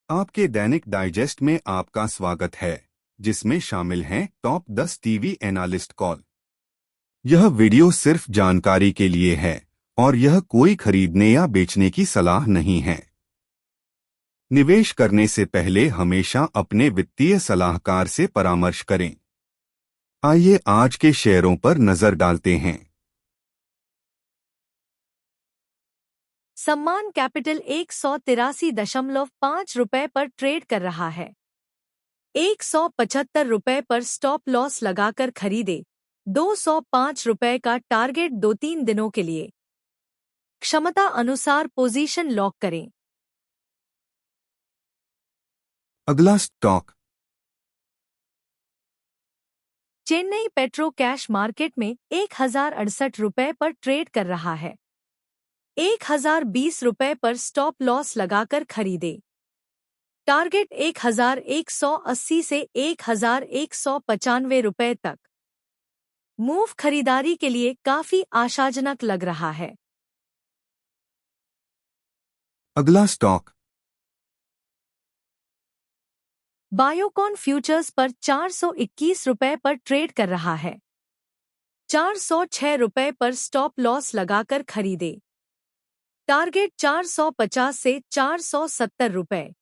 आपके दैनिक डाइजेस्ट में आपका स्वागत है, जिसमें शामिल हैं टॉप 10 टीवी एनालिस्ट कॉल। यह वीडियो सिर्फ जानकारी के लिए है और यह कोई खरीदने या बेचने की सलाह नहीं है। निवेश करने से पहले हमेशा अपने वित्तीय सलाहकार से परामर्श करें। आइए आज के शेयरों पर नजर डालते हैं। सम्मान कैपिटल 183.5 रुपए पर ट्रेड कर रहा है। 175 रुपए पर स्टॉप लॉस लगाकर खरीदे। 205 रुपए का टारगेट 2-3 दिनों के लिए। क्षमता अनुसार पोजीशन लॉक करें। अगला stock Chennai petro cash market में 1068 रुपए पर ट्रेड कर रहा है। 1020 रुपए पर स्टॉप लॉस लगाकर खरीदे। टारगेट 1180 से 1195 रुपए तक। मूव खरीदारी के लिए काफी आशाजनक लग रहा है। अगला स्टॉक बायोकॉन फ्यूचर्स पर 421 रुपए पर ट्रेड कर रहा है। 406 रुपए पर स्टॉप लॉस लगाकर खरीदे। टारगेट 450 से 470 रुपए।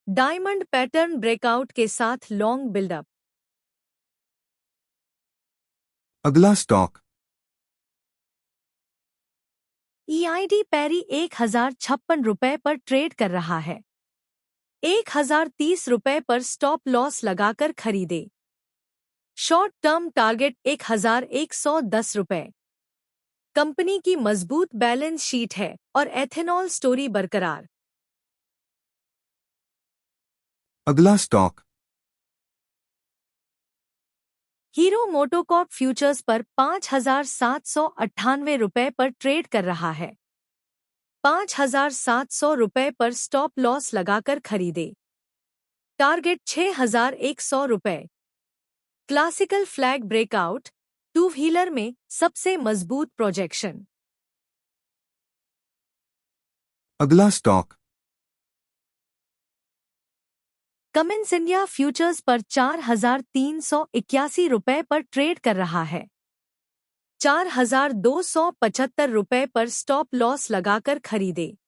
डायमंड पैटर्न ब्रेकआउट के साथ लॉन्ग बिल्डअप। अगला स्टॉक ईआईडी पैरी 1056 रुपए पर ट्रेड कर रहा है। 1030 रुपए पर स्टॉप लॉस लगाकर खरीदे। शॉर्ट टर्म टारगेट 1110 रुपए। कंपनी की मजबूत बैलेंस शीट है और एथेनॉल स्टोरी बरकरार। अगला स्टॉक हीरो मोटोकॉर्प फ्यूचर्स पर 5,798 रुपए पर ट्रेड कर रहा है। 5,700 रुपए पर स्टॉप लॉस लगाकर खरीदे। टारगेट 6,100 रुपए। Classical flag breakout, two wheeler में सबसे मजबूत प्रोजेक्शन। अगला स्टॉक कमिंस इंडिया फ्यूचर्स पर 4,381 रुपए पर ट्रेड कर रहा है। 4,275 रुपए पर स्टॉप लॉस लगाकर खरीदे।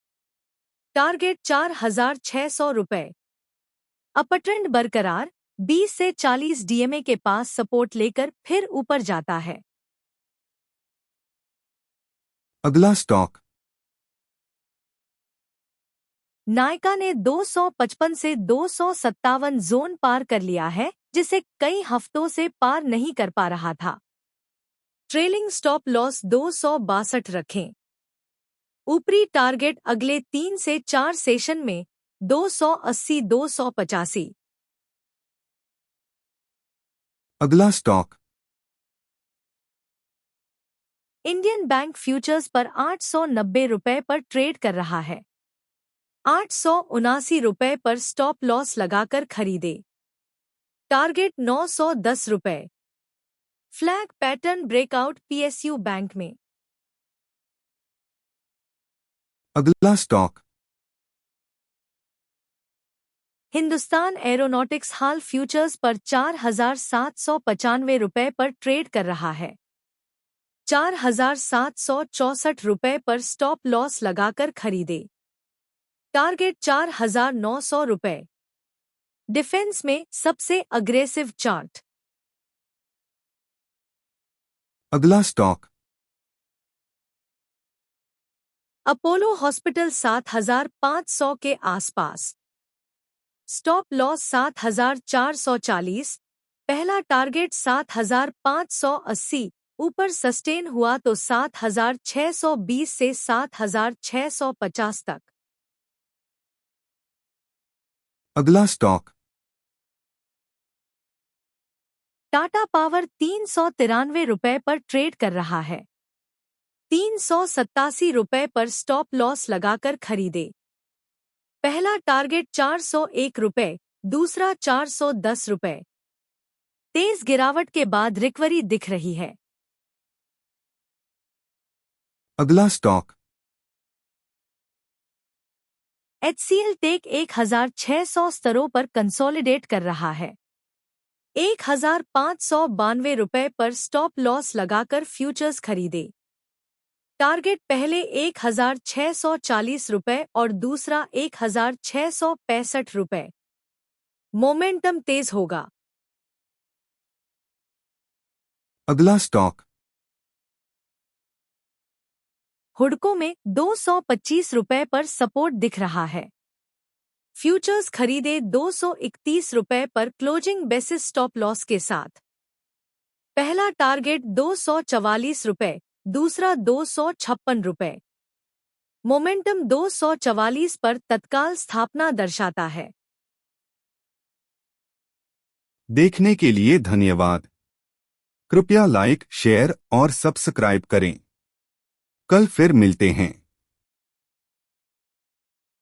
टारगेट 4,600 रुपए। अपर ट्रेंड बरकरार, 20 से 40 डीएमए के पास सपोर्ट लेकर फिर ऊपर जाता है। अगला स्टॉक नायका ने 255 से 257 जोन पार कर लिया है, जिसे कई हफ्तों से पार नहीं कर पा रहा था। ट्रेलिंग स्टॉप लॉस 262 रखें। ऊपरी टारगेट अगले 3 से 4 सेशन में 280-285। अगला स्टॉक इंडियन बैंक फ्यूचर्स पर 890 रुपए पर ट्रेड कर रहा है। 879 रुपए पर स्टॉप लॉस लगाकर खरीदे। टारगेट 910 रुपए। Flag pattern breakout PSU bank में। अगला स्टॉक हिंदुस्तान एरोनॉटिक्स हाल फ्यूचर्स पर 4,795 रुपए पर ट्रेड कर रहा है। 4,764 रुपए पर स्टॉप लॉस लगाकर खरीदे। टारगेट 4,900 रुपए। डिफेंस में सबसे अग्रेसिव चार्ट। अगला स्टॉक अपोलो हॉस्पिटल 7,500 के आसपास। Stop loss 7,440। पहला टारगेट 7,580। ऊपर सस्टेन हुआ तो 7,620 से 7,650 तक। अगला स्टॉक टाटा पावर 393 रुपए पर ट्रेड कर रहा है। 387 रुपए पर स्टॉप लॉस लगाकर खरीदे। पहला टारगेट 401 रुपए, दूसरा 410 रुपए। तेज गिरावट के बाद रिकवरी दिख रही है। अगला स्टॉक HCL टेक 1600 स्तरों पर कंसोलिडेट कर रहा है। 1592 रुपए पर स्टॉप लॉस लगाकर फ्यूचर्स खरीदे। टारगेट पहले 1640 रुपए और दूसरा 1665 रुपए। मोमेंटम तेज होगा। अगला स्टॉक हुडको में 225 रुपए पर सपोर्ट दिख रहा है। फ्यूचर्स खरीदे 231 रुपए पर क्लोजिंग बेसिस स्टॉप लॉस के साथ। पहला टारगेट 244 रुपए, दूसरा 256 रुपए। मोमेंटम 244 पर तत्काल स्थापना दर्शाता है। देखने के लिए धन्यवाद। कृपया लाइक, शेयर और सब्सक्राइब करें। कल फिर मिलते हैं।